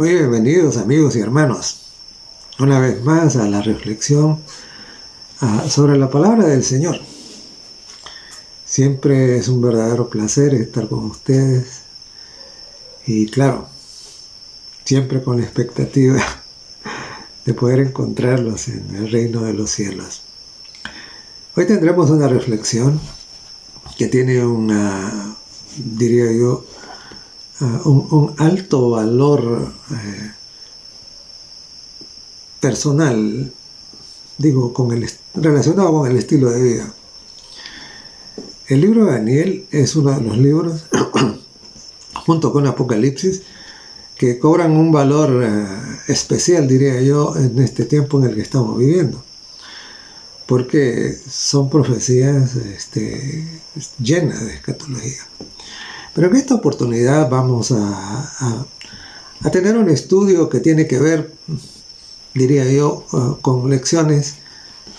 Muy bienvenidos amigos y hermanos, una vez más a la reflexión sobre la palabra del Señor. Siempre es un verdadero placer estar con ustedes y claro, siempre con la expectativa de poder encontrarlos en el reino de los cielos. Hoy tendremos una reflexión que tiene diría yo, un alto valor personal, relacionado con el estilo de vida. El libro de Daniel es uno de los libros, junto con Apocalipsis, que cobran un valor especial, diría yo, en este tiempo en el que estamos viviendo, porque son profecías llenas de escatología. Pero en esta oportunidad vamos a tener un estudio que tiene que ver, diría yo, con lecciones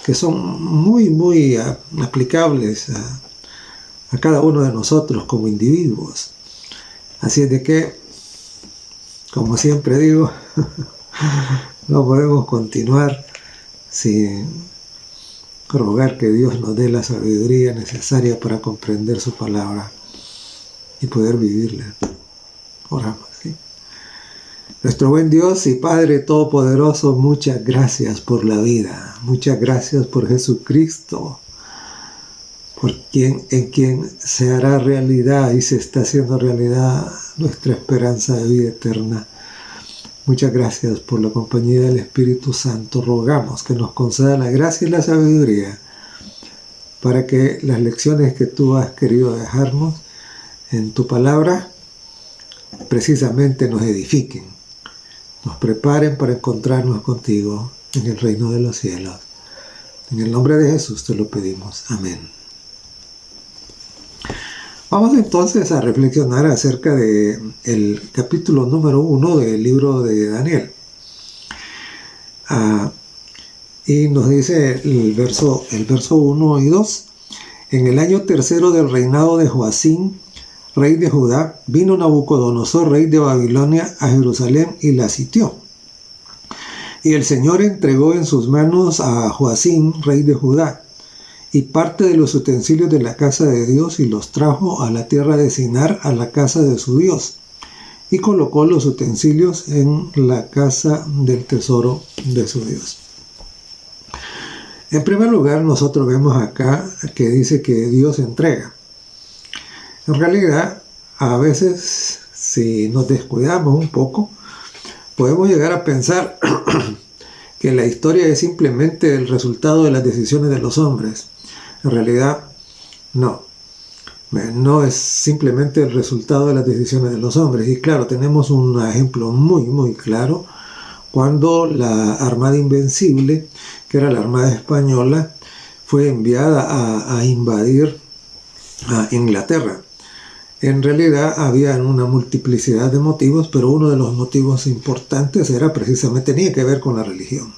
que son muy aplicables a cada uno de nosotros como individuos. Así es de que, como siempre digo, no podemos continuar sin rogar que Dios nos dé la sabiduría necesaria para comprender su palabra y poder vivirla. Oramos, ¿sí? Nuestro buen Dios y Padre Todopoderoso, muchas gracias por la vida, muchas gracias por Jesucristo, en quien se hará realidad y se está haciendo realidad nuestra esperanza de vida eterna. Muchas gracias por la compañía del Espíritu Santo. Rogamos que nos conceda la gracia y la sabiduría para que las lecciones que tú has querido dejarnos en tu palabra precisamente nos edifiquen, nos preparen para encontrarnos contigo en el reino de los cielos. En el nombre de Jesús te lo pedimos. Amén. Vamos entonces a reflexionar acerca del capítulo número 1 del libro de Daniel. Y nos dice el verso 1 y 2. En el año tercero del reinado de Joacim, rey de Judá, vino Nabucodonosor, rey de Babilonia, a Jerusalén y la sitió. Y el Señor entregó en sus manos a Joacim, rey de Judá, y parte de los utensilios de la casa de Dios, y los trajo a la tierra de Sinar, a la casa de su Dios, y colocó los utensilios en la casa del tesoro de su Dios. En primer lugar, nosotros vemos acá que dice que Dios entrega. En realidad, a veces, si nos descuidamos un poco, podemos llegar a pensar que la historia es simplemente el resultado de las decisiones de los hombres. En realidad, no es simplemente el resultado de las decisiones de los hombres. Y claro, tenemos un ejemplo muy claro cuando la Armada Invencible, que era la Armada Española, fue enviada a invadir a Inglaterra. En realidad había una multiplicidad de motivos, pero uno de los motivos importantes tenía que ver con la religión.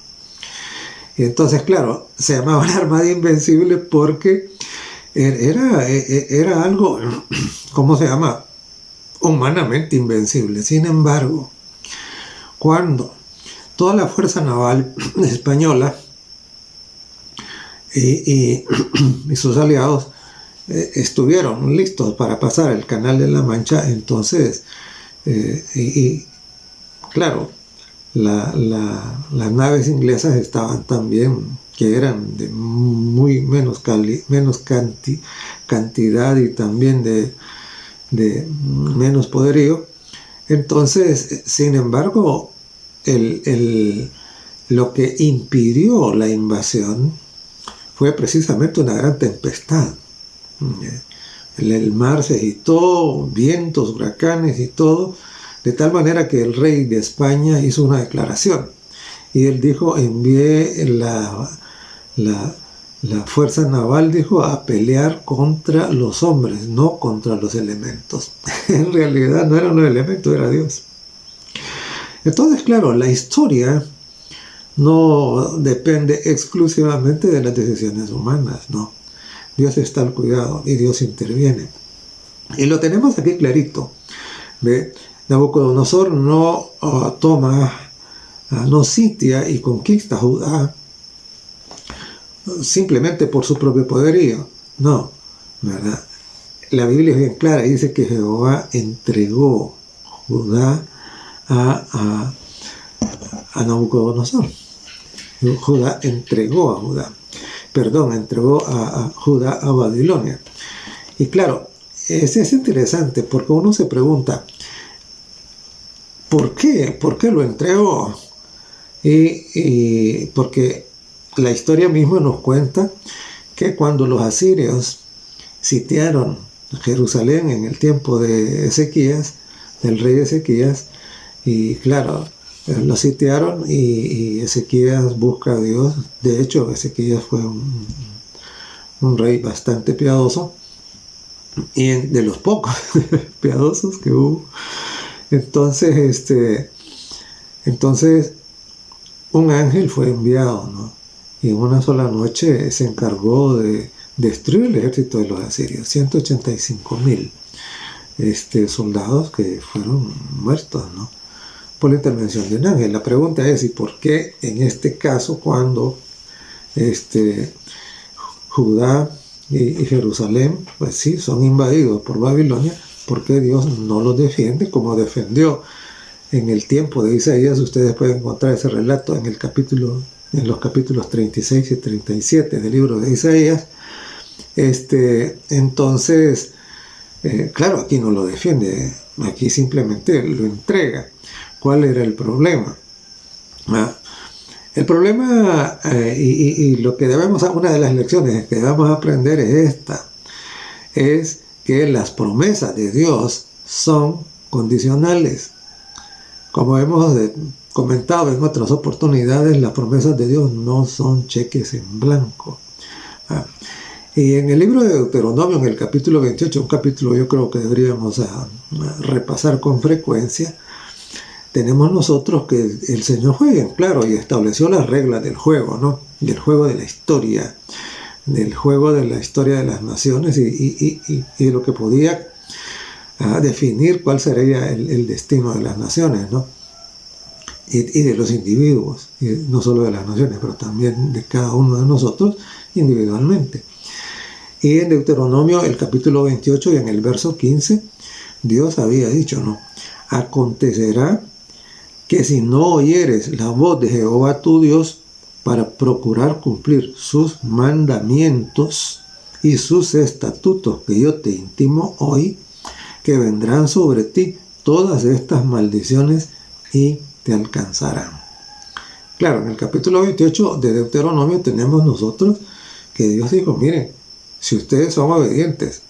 Y entonces, claro, se llamaba la Armada Invencible porque era algo, ¿cómo se llama? Humanamente invencible. Sin embargo, cuando toda la fuerza naval española y sus aliados estuvieron listos para pasar el Canal de la Mancha, entonces, claro, las naves inglesas estaban también, que eran de muy menos cantidad y también de menos poderío. Entonces, sin embargo, lo que impidió la invasión fue precisamente una gran tempestad. El mar se agitó, vientos, huracanes y todo, de tal manera que el rey de España hizo una declaración y él dijo: envié la fuerza naval, dijo, a pelear contra los hombres, no contra los elementos. En realidad no eran los elementos, era Dios. Entonces, claro, la historia no depende exclusivamente de las decisiones humanas, no. Dios está al cuidado y Dios interviene. Y lo tenemos aquí clarito. ¿Ve? Nabucodonosor no no sitia y conquista Judá simplemente por su propio poderío. No, ¿verdad? La Biblia es bien clara y dice que Jehová entregó Judá a Nabucodonosor. Judá entregó a Judá. Entregó a Judá a Babilonia. Y claro, es interesante porque uno se pregunta, ¿por qué? ¿Por qué lo entregó? Y porque la historia misma nos cuenta que cuando los asirios sitiaron Jerusalén en el tiempo de Ezequías, del rey Ezequías, y claro, lo sitiaron y Ezequías busca a Dios. De hecho, Ezequías fue un rey bastante piadoso, y de los pocos piadosos que hubo. Entonces un ángel fue enviado, ¿no? Y en una sola noche se encargó de destruir el ejército de los asirios, 185,000 soldados que fueron muertos, ¿no?, por la intervención de un ángel. La pregunta es, ¿y por qué en este caso, cuando Judá y Jerusalén, pues sí, son invadidos por Babilonia, por qué Dios no los defiende como defendió en el tiempo de Isaías? Ustedes pueden encontrar ese relato en los capítulos 36 y 37 del libro de Isaías. Entonces, claro, aquí no lo defiende, aquí simplemente lo entrega. ¿Cuál era el problema? El problema, y lo que una de las lecciones que debemos aprender es esta: es que las promesas de Dios son condicionales. Como hemos comentado en otras oportunidades, las promesas de Dios no son cheques en blanco. Y en el libro de Deuteronomio, en el capítulo 28, un capítulo yo creo que deberíamos repasar con frecuencia, tenemos nosotros que el Señor fue bien claro y estableció las reglas del juego, ¿no? Del juego de la historia, del juego de la historia de las naciones y lo que podía definir cuál sería el destino de las naciones, ¿no? Y de los individuos, y no solo de las naciones, pero también de cada uno de nosotros individualmente. Y en Deuteronomio, el capítulo 28 y en el verso 15, Dios había dicho, ¿no? Acontecerá que si no oyeres la voz de Jehová tu Dios para procurar cumplir sus mandamientos y sus estatutos que yo te intimo hoy, que vendrán sobre ti todas estas maldiciones y te alcanzarán. Claro, en el capítulo 28 de Deuteronomio tenemos nosotros que Dios dijo, miren, si ustedes son obedientes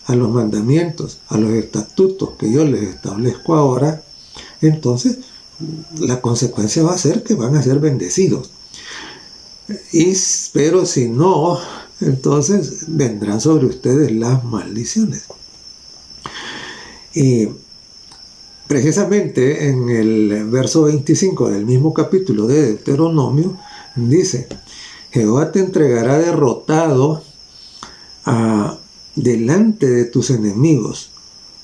a los mandamientos, a los estatutos que yo les establezco ahora, entonces la consecuencia va a ser que van a ser bendecidos. Pero si no, entonces vendrán sobre ustedes las maldiciones. Y precisamente en el verso 25 del mismo capítulo de Deuteronomio dice, Jehová te entregará derrotado delante de tus enemigos.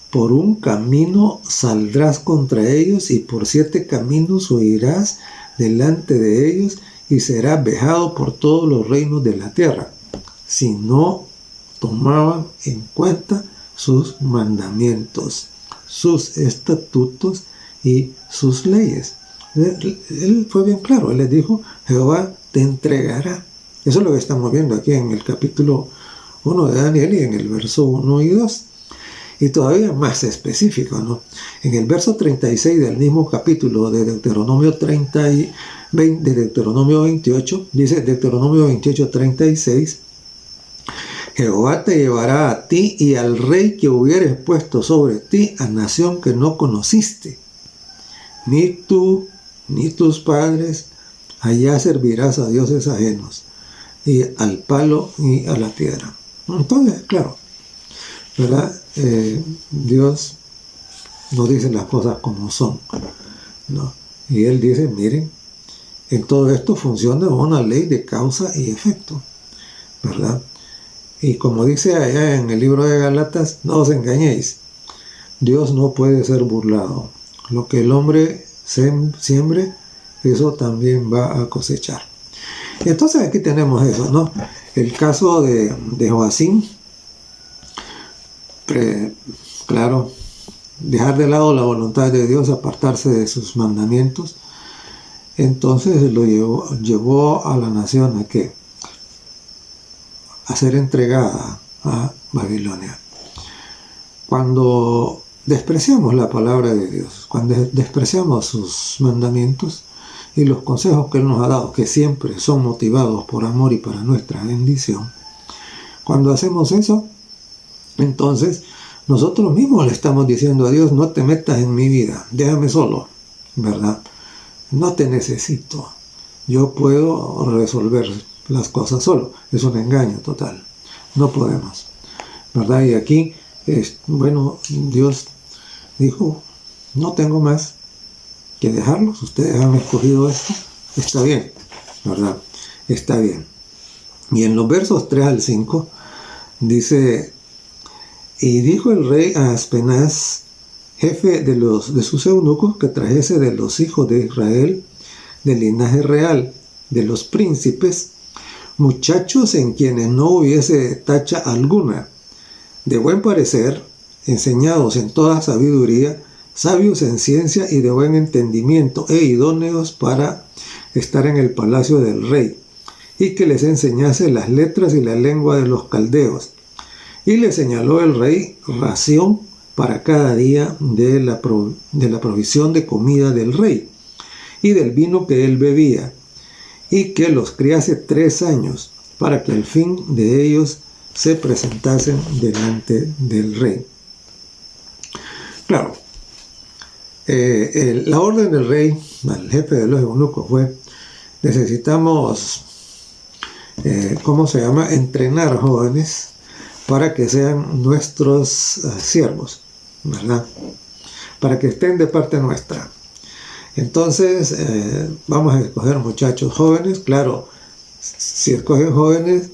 Por un camino saldrás contra ellos y por 7 caminos huirás delante de ellos y serás vejado por todos los reinos de la tierra, si no tomaban en cuenta sus mandamientos, sus estatutos y sus leyes. Él fue bien claro, él les dijo, Jehová te entregará. Eso es lo que estamos viendo aquí en el capítulo 1 de Daniel y en el verso 1 y 2. Y todavía más específico, ¿no? En el verso 36 del mismo capítulo de Deuteronomio 28, dice Deuteronomio 28, 36, Jehová te llevará a ti y al rey que hubieres puesto sobre ti, a nación que no conociste, ni tú ni tus padres, allá servirás a dioses ajenos, y al palo y a la piedra. Entonces, claro, ¿verdad? Dios nos dice las cosas como son, ¿no? Y Él dice, miren, en todo esto funciona una ley de causa y efecto, ¿verdad? Y como dice allá en el libro de Gálatas, no os engañéis, Dios no puede ser burlado. Lo que el hombre siembre, eso también va a cosechar. Entonces aquí tenemos eso, ¿no? El caso de Joacim, claro, dejar de lado la voluntad de Dios, apartarse de sus mandamientos. Entonces lo llevó a la nación a ¿qué? A ser entregada a Babilonia. Cuando despreciamos la palabra de Dios, cuando despreciamos sus mandamientos y los consejos que Él nos ha dado, que siempre son motivados por amor y para nuestra bendición, cuando hacemos eso, entonces nosotros mismos le estamos diciendo a Dios: no te metas en mi vida, déjame solo, ¿verdad? No te necesito, yo puedo resolver las cosas solo. Es un engaño total, no podemos, ¿verdad? Y aquí, bueno, Dios dijo: no tengo más que dejarlos, ustedes han escogido esto, está bien, ¿verdad? Está bien. Y en los versos 3 al 5 dice: y dijo el rey a Aspenaz, jefe de sus eunucos, que trajese de los hijos de Israel, del linaje real, de los príncipes, muchachos en quienes no hubiese tacha alguna, de buen parecer, enseñados en toda sabiduría, sabios en ciencia y de buen entendimiento, e idóneos para estar en el palacio del rey, y que les enseñase las letras y la lengua de los caldeos. Y le señaló el rey ración para cada día de la provisión de comida del rey, y del vino que él bebía, y que los criase 3 años, para que al fin de ellos se presentasen delante del rey. Claro, la orden del rey al jefe de los eunucos fue: necesitamos, entrenar jóvenes para que sean nuestros siervos, ¿verdad? Para que estén de parte nuestra. Entonces, vamos a escoger muchachos jóvenes. Claro, si escogen jóvenes,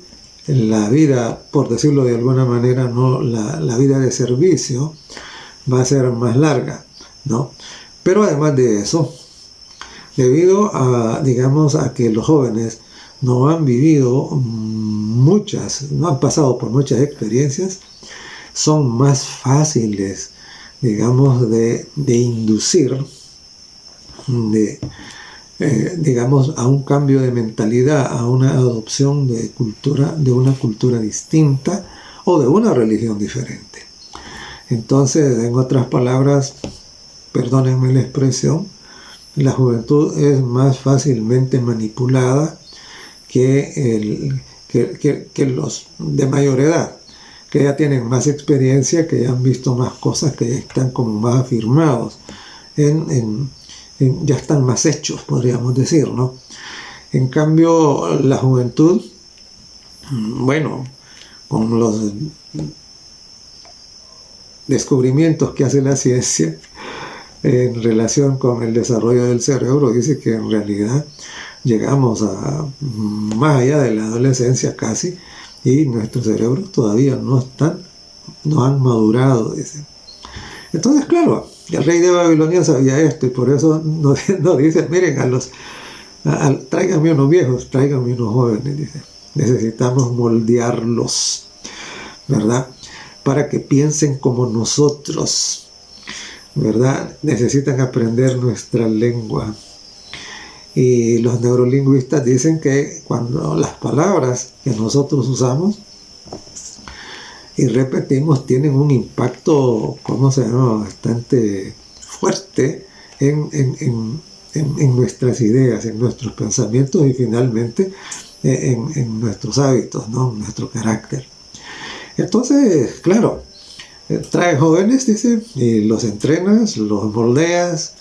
la vida, por decirlo de alguna manera, no, la vida de servicio va a ser más larga, ¿no? Pero además de eso, debido a, a que los jóvenes no han vivido no han pasado por muchas experiencias, son más fáciles, de inducir, a un cambio de mentalidad, a una adopción de una cultura distinta o de una religión diferente. Entonces, en otras palabras, perdónenme la expresión, la juventud es más fácilmente manipulada que los de mayor edad, que ya tienen más experiencia, que ya han visto más cosas, que ya están como más afirmados, ya están más hechos, podríamos decir, ¿no? En cambio, la juventud, bueno, con los descubrimientos que hace la ciencia en relación con el desarrollo del cerebro, dice que en realidad llegamos a más allá de la adolescencia casi, y nuestros cerebros todavía no han madurado, dice. Entonces, claro, el rey de Babilonia sabía esto, y por eso no dice: miren, tráiganme unos viejos, tráiganme unos jóvenes, dice. Necesitamos moldearlos, ¿verdad? Para que piensen como nosotros, ¿verdad? Necesitan aprender nuestra lengua. Y los neurolingüistas dicen que cuando las palabras que nosotros usamos y repetimos tienen un impacto, bastante fuerte en nuestras ideas, en nuestros pensamientos y finalmente en nuestros hábitos, ¿no? Nuestro carácter. Entonces, claro, trae jóvenes, dice, y los entrenas, los moldeas,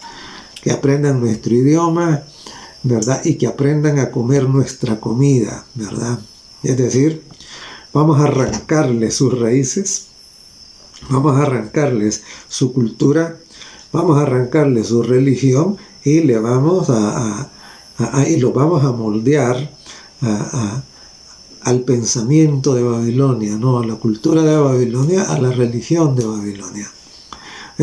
que aprendan nuestro idioma, ¿verdad? Y que aprendan a comer nuestra comida, ¿verdad? Es decir, vamos a arrancarles sus raíces, vamos a arrancarles su cultura, vamos a arrancarles su religión y le vamos y lo vamos a moldear al pensamiento de Babilonia, ¿no? A la cultura de Babilonia, a la religión de Babilonia.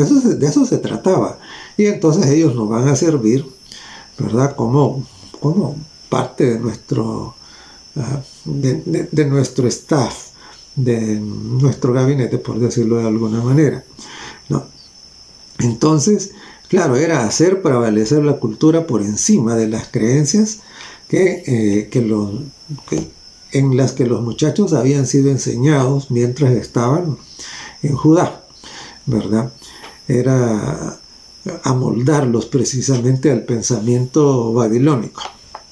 De eso se trataba. Y entonces ellos nos van a servir, ¿verdad? Como parte de nuestro, de nuestro staff, de nuestro gabinete, por decirlo de alguna manera, ¿no? Entonces, claro, era hacer prevalecer la cultura por encima de las creencias en las que los muchachos habían sido enseñados mientras estaban en Judá, ¿verdad? Era amoldarlos precisamente al pensamiento babilónico.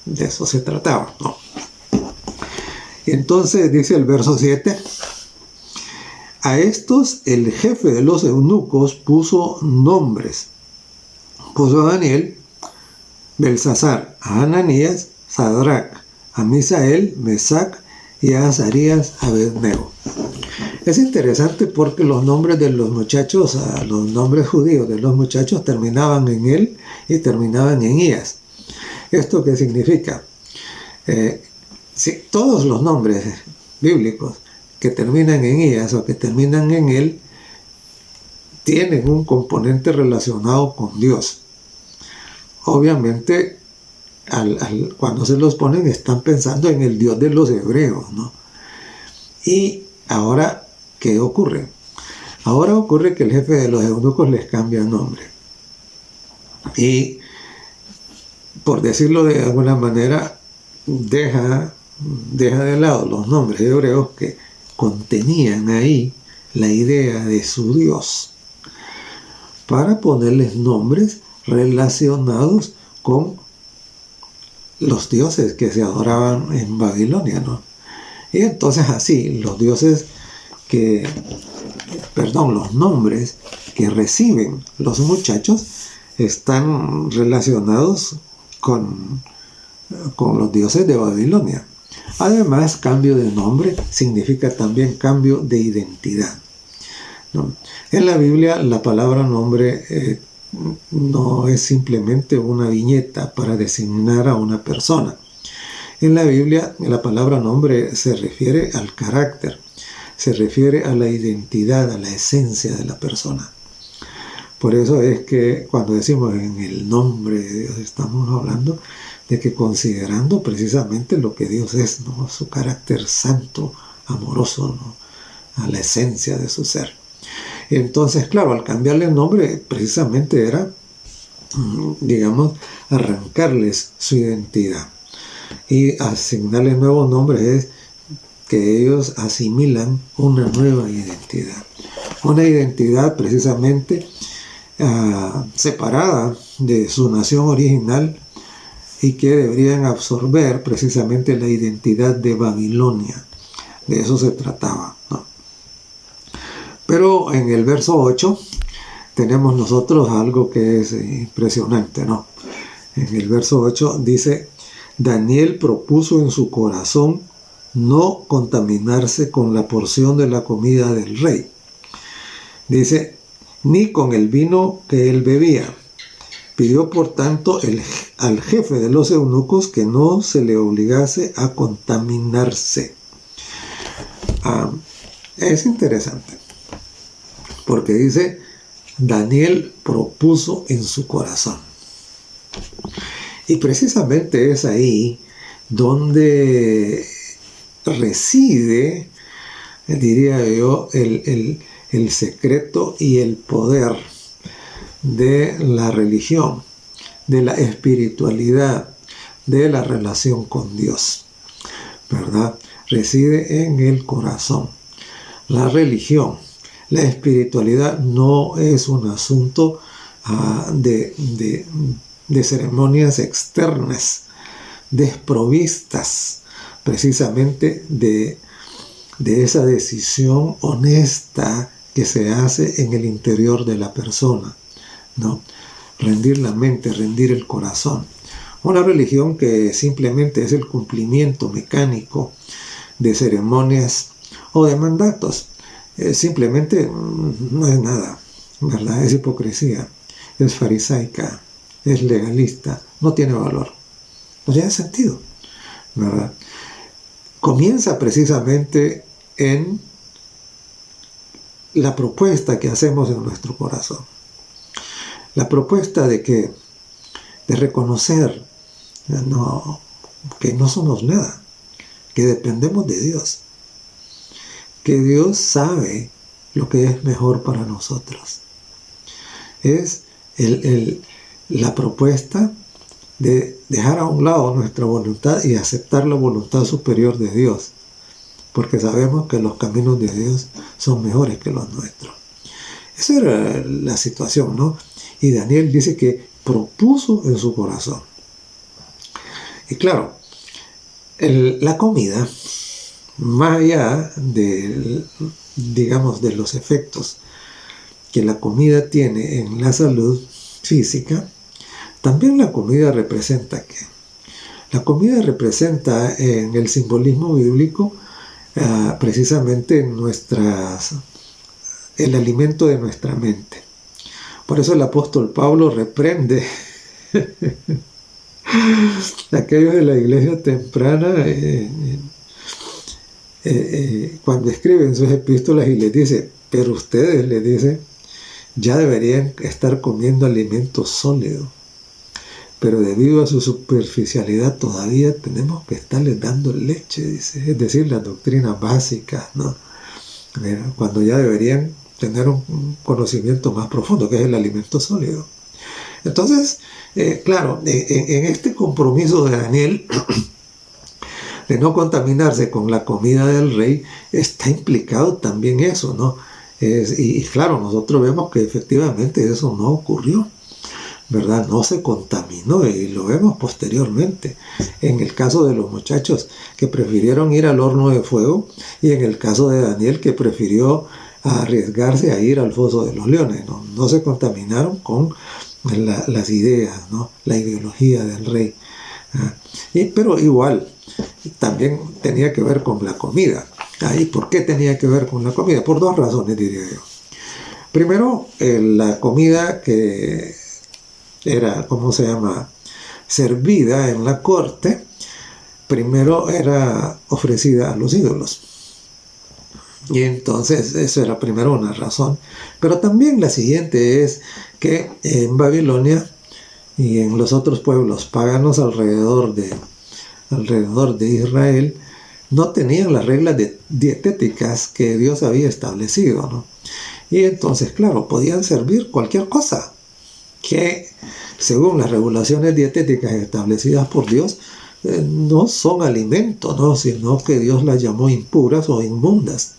De eso se trataba, ¿no? Y entonces dice el verso 7: a estos el jefe de los eunucos puso nombres. Puso a Daniel, Belsasar, a Ananías, Sadrach, a Misael, Mesac y a Azarías, Abednego. Es interesante porque los nombres de los muchachos, los nombres judíos de los muchachos terminaban en él y terminaban en Ías. ¿Esto qué significa? Todos los nombres bíblicos que terminan en Ías o que terminan en él tienen un componente relacionado con Dios. Obviamente, cuando se los ponen, están pensando en el Dios de los hebreos, ¿no? Y ahora, ¿qué ocurre? Ahora ocurre que el jefe de los eunucos les cambia nombre. Y, por decirlo de alguna manera, deja de lado los nombres hebreos que contenían ahí la idea de su Dios, para ponerles nombres relacionados con los dioses que se adoraban en Babilonia, ¿no? Y entonces así, los nombres que reciben los muchachos están relacionados con los dioses de Babilonia. Además, cambio de nombre significa también cambio de identidad, ¿no? En la Biblia, la palabra nombre no es simplemente una viñeta para designar a una persona. En la Biblia, la palabra nombre se refiere al carácter, se refiere a la identidad, a la esencia de la persona. Por eso es que cuando decimos en el nombre de Dios, estamos hablando de que considerando precisamente lo que Dios es, ¿no? Su carácter santo, amoroso, ¿no? A la esencia de su ser. Entonces, claro, al cambiarle el nombre, precisamente era, digamos, arrancarles su identidad. Y asignarles nuevos nombres es que ellos asimilan una nueva identidad. Una identidad precisamente separada de su nación original y que deberían absorber precisamente la identidad de Babilonia. De eso se trataba, ¿no? Pero en el verso 8 tenemos nosotros algo que es impresionante, ¿no? En el verso 8 dice: Daniel propuso en su corazón no contaminarse con la porción de la comida del rey. Dice, ni con el vino que él bebía. Pidió, por tanto, al jefe de los eunucos que no se le obligase a contaminarse. Es interesante, porque dice, Daniel propuso en su corazón. Y precisamente es ahí donde reside, diría yo, el secreto y el poder de la religión, de la espiritualidad, de la relación con Dios, ¿verdad? Reside en el corazón. La religión, la espiritualidad no es un asunto de ceremonias externas, desprovistas precisamente de esa decisión honesta que se hace en el interior de la persona, ¿no? Rendir la mente, rendir el corazón. Una religión que simplemente es el cumplimiento mecánico de ceremonias o de mandatos, simplemente no es nada, ¿verdad? Es hipocresía, es farisaica, es legalista, no tiene valor, no tiene sentido, ¿verdad? Comienza precisamente en la propuesta que hacemos en nuestro corazón. la propuesta de reconocer que no somos nada, que dependemos de Dios, que Dios sabe lo que es mejor para nosotros. Es la propuesta de dejar a un lado nuestra voluntad y aceptar la voluntad superior de Dios, porque sabemos que los caminos de Dios son mejores que los nuestros. Esa era la situación, ¿no? Y Daniel dice que propuso en su corazón. Y claro, la comida, más allá de los efectos que la comida tiene en la salud física, también la comida representa ¿qué? La comida representa en el simbolismo bíblico precisamente el alimento de nuestra mente. Por eso el apóstol Pablo reprende a aquellos de la iglesia temprana cuando escriben sus epístolas y les dice, pero ustedes, les dice, ya deberían estar comiendo alimento sólido, pero debido a su superficialidad todavía tenemos que estarles dando leche, dice, es decir, las doctrinas básicas, ¿no? Cuando ya deberían tener un conocimiento más profundo, que es el alimento sólido. Entonces, claro, en este compromiso de Daniel de no contaminarse con la comida del rey, está implicado también eso, ¿no? Y claro, nosotros vemos que efectivamente eso no ocurrió, ¿verdad? No se contaminó y lo vemos posteriormente. En el caso de los muchachos que prefirieron ir al horno de fuego y en el caso de Daniel que prefirió arriesgarse a ir al foso de los leones, ¿no? No se contaminaron con las ideas, ¿no? La ideología del rey. Pero igual, también tenía que ver con la comida. ¿Y por qué tenía que ver con la comida? Por dos razones, diría yo. Primero, la comida que era, servida en la corte, primero era ofrecida a los ídolos. Y entonces eso era primero una razón. Pero también la siguiente es que en Babilonia y en los otros pueblos paganos alrededor de Israel no tenían las reglas dietéticas que Dios había establecido, ¿no? Y entonces, claro, podían servir cualquier cosa que, según las regulaciones dietéticas establecidas por Dios, no son alimentos, ¿no? Sino que Dios las llamó impuras o inmundas.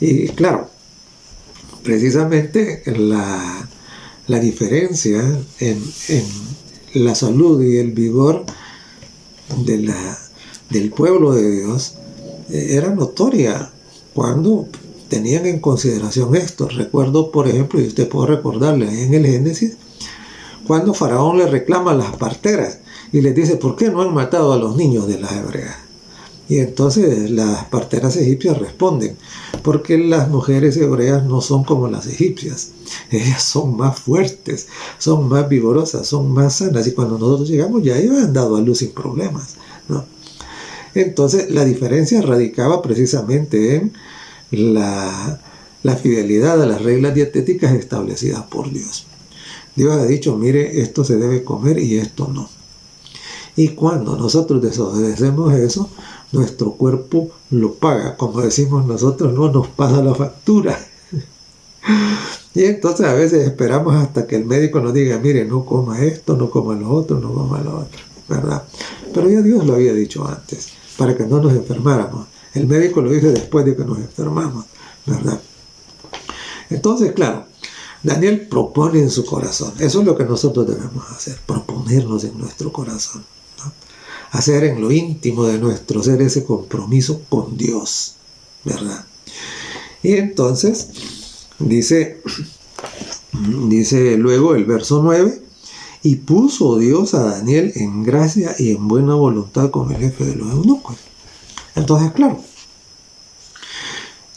Y claro, precisamente la diferencia en la salud y el vigor del pueblo de Dios era notoria cuando tenían en consideración esto. Recuerdo, por ejemplo, y usted puede recordarle en el Génesis, cuando Faraón le reclama a las parteras y les dice, ¿por qué no han matado a los niños de las hebreas? Y entonces las parteras egipcias responden, porque las mujeres hebreas no son como las egipcias. Ellas son más fuertes, son más vigorosas, son más sanas. Y cuando nosotros llegamos ya ellos han dado a luz sin problemas, ¿no? Entonces la diferencia radicaba precisamente en la fidelidad a las reglas dietéticas establecidas por Dios. Dios ha dicho, mire, esto se debe comer y esto no. Y cuando nosotros desobedecemos eso, nuestro cuerpo lo paga. Como decimos nosotros, no nos pasa la factura. Y entonces a veces esperamos hasta que el médico nos diga, mire, no coma esto, no coma lo otro, no coma lo otro, ¿verdad? Pero ya Dios lo había dicho antes, para que no nos enfermáramos. El médico lo dice después de que nos enfermamos, ¿verdad? Entonces, claro, Daniel propone en su corazón. Eso es lo que nosotros debemos hacer, proponernos en nuestro corazón, ¿no? Hacer en lo íntimo de nuestro ser ese compromiso con Dios, ¿verdad? Y entonces, dice luego el verso 9, y puso Dios a Daniel en gracia y en buena voluntad con el jefe de los eunucos. Entonces, claro,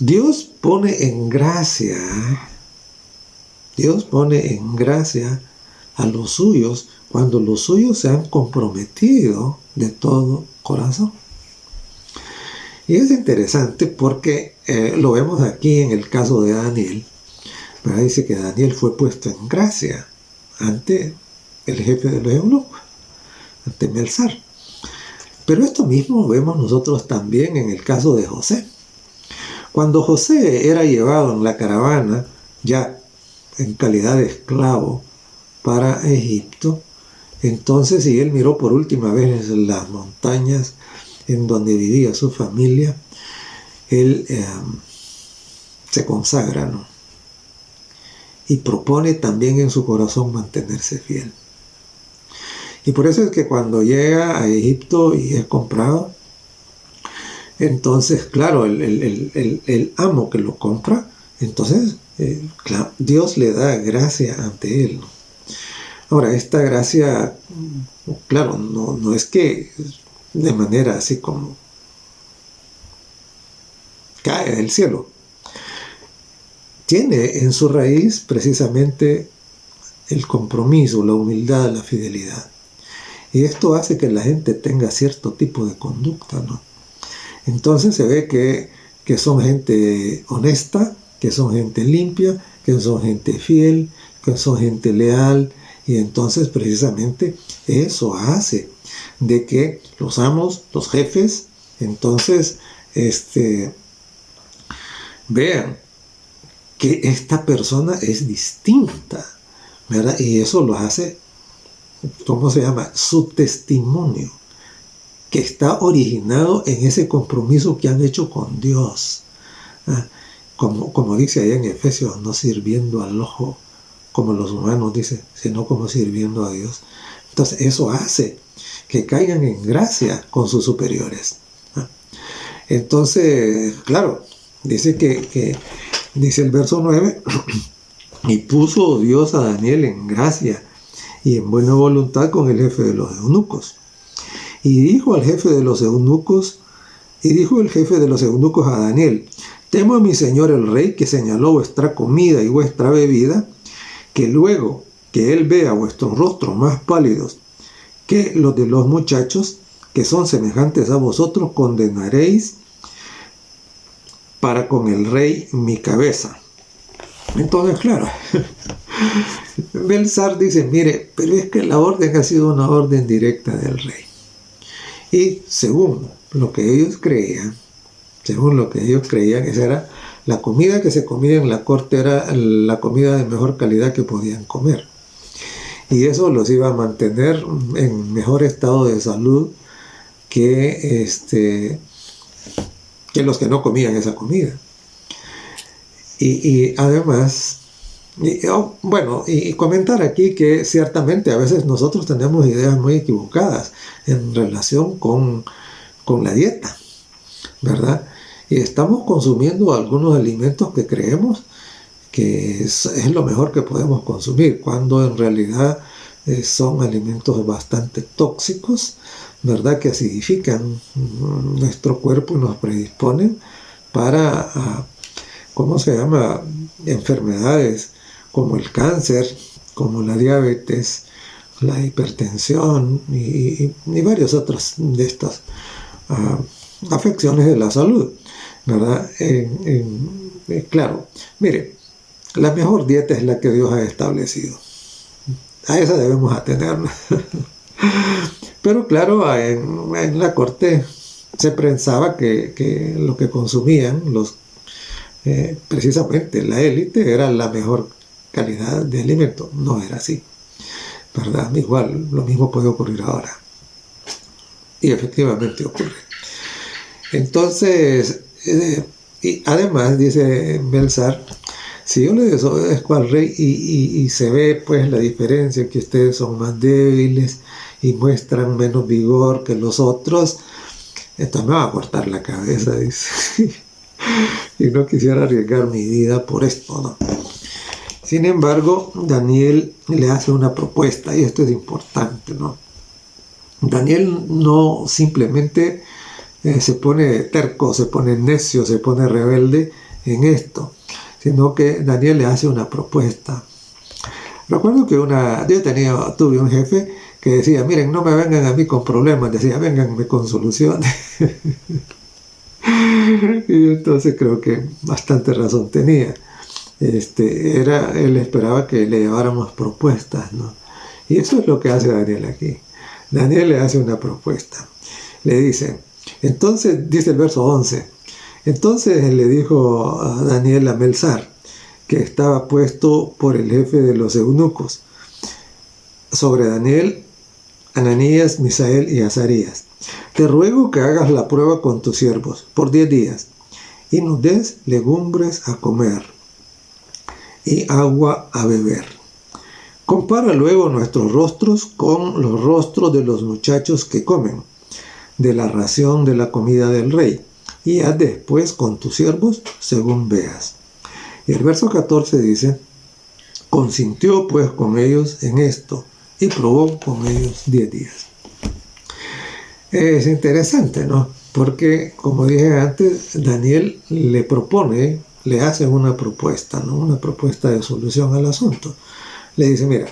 Dios pone en gracia a los suyos cuando los suyos se han comprometido de todo corazón. Y es interesante porque lo vemos aquí en el caso de Daniel, ¿verdad? Dice que Daniel fue puesto en gracia ante el jefe de los eunucos, ante Melzar. Pero esto mismo vemos nosotros también en el caso de José. Cuando José era llevado en la caravana, ya en calidad de esclavo para Egipto, entonces, y él miró por última vez las montañas en donde vivía su familia, él se consagra, ¿no? Y propone también en su corazón mantenerse fiel. Y por eso es que cuando llega a Egipto y es comprado, entonces, claro, el amo que lo compra, entonces, claro, Dios le da gracia ante él, ¿no? Ahora, esta gracia, claro, no es que de manera así como cae del cielo. Tiene en su raíz precisamente el compromiso, la humildad, la fidelidad. Y esto hace que la gente tenga cierto tipo de conducta, ¿no? Entonces se ve que son gente honesta, que son gente limpia, que son gente fiel, que son gente leal. Y entonces precisamente eso hace de que los amos, los jefes, entonces vean que esta persona es distinta, ¿verdad? Y eso lo hace, ¿cómo se llama? Su testimonio, que está originado en ese compromiso que han hecho con Dios. Como dice allá en Efesios, no sirviendo al ojo, como los humanos dicen, sino como sirviendo a Dios. Entonces eso hace que caigan en gracia con sus superiores. Entonces, claro, dice que dice el verso 9, y puso Dios a Daniel en gracia y en buena voluntad con el jefe de los eunucos. Y dijo el jefe de los eunucos a Daniel: temo a mi señor el rey, que señaló vuestra comida y vuestra bebida, que luego que él vea vuestros rostros más pálidos que los de los muchachos, que son semejantes a vosotros, condenaréis para con el rey mi cabeza. Entonces, claro, Melzar dice: mire, pero es que la orden ha sido una orden directa del rey. Y según lo que ellos creían, esa era la comida que se comía en la corte, era la comida de mejor calidad que podían comer. Y eso los iba a mantener en mejor estado de salud que los que no comían esa comida. Y además, y comentar aquí que ciertamente a veces nosotros tenemos ideas muy equivocadas en relación con la dieta, ¿verdad? Y estamos consumiendo algunos alimentos que creemos que es lo mejor que podemos consumir, cuando en realidad son alimentos bastante tóxicos, ¿verdad? Que acidifican nuestro cuerpo y nos predisponen para, enfermedades como el cáncer, como la diabetes, la hipertensión y varias otras de estas afecciones de la salud, ¿verdad? Claro, mire, la mejor dieta es la que Dios ha establecido. A esa debemos atenernos. Pero claro, en la corte se pensaba que lo que consumían precisamente la élite era la mejor calidad de alimento. No era así, ¿verdad? Igual, lo mismo puede ocurrir ahora. Y efectivamente ocurre. Entonces, y además, dice Melzar, si yo le desobedezco al rey y se ve pues la diferencia, que ustedes son más débiles y muestran menos vigor que los otros, entonces me va a cortar la cabeza, dice. Y no quisiera arriesgar mi vida por esto, ¿no? Sin embargo, Daniel le hace una propuesta, y esto es importante, ¿no? Daniel no simplemente se pone terco, se pone necio, se pone rebelde en esto, sino que Daniel le hace una propuesta. Recuerdo que yo tuve un jefe que decía: miren, no me vengan a mí con problemas, decía, vénganme con soluciones. Y entonces creo que bastante razón tenía. él esperaba que le lleváramos propuestas, ¿no? Y eso es lo que hace Daniel aquí. Daniel le hace una propuesta. Le dice, entonces, dice el verso 11, entonces le dijo a Daniel a Melzar, que estaba puesto por el jefe de los eunucos, sobre Daniel, Ananías, Misael y Azarías, te ruego que hagas la prueba con tus siervos por 10 días y nos des legumbres a comer y agua a beber. Compara luego nuestros rostros con los rostros de los muchachos que comen de la ración de la comida del rey, y haz después con tus siervos según veas. Y el verso 14 dice, consintió pues con ellos en esto, y probó con ellos 10 días. Es interesante, ¿no? Porque, como dije antes, Daniel le propone, le hace una propuesta, ¿no? Una propuesta de solución al asunto. Le dice, mira,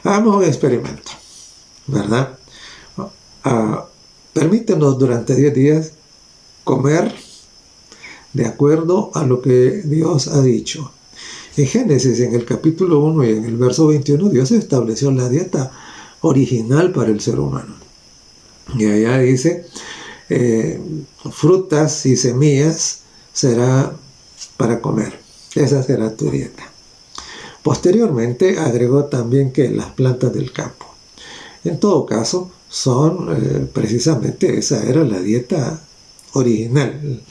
hagamos un experimento, ¿verdad? Permítenos durante 10 días comer de acuerdo a lo que Dios ha dicho. En Génesis, en el capítulo 1 y en el verso 21, Dios estableció la dieta original para el ser humano. Y allá dice, frutas y semillas será para comer. Esa será tu dieta. Posteriormente agregó también que las plantas del campo. En todo caso, son precisamente, esa era la dieta original.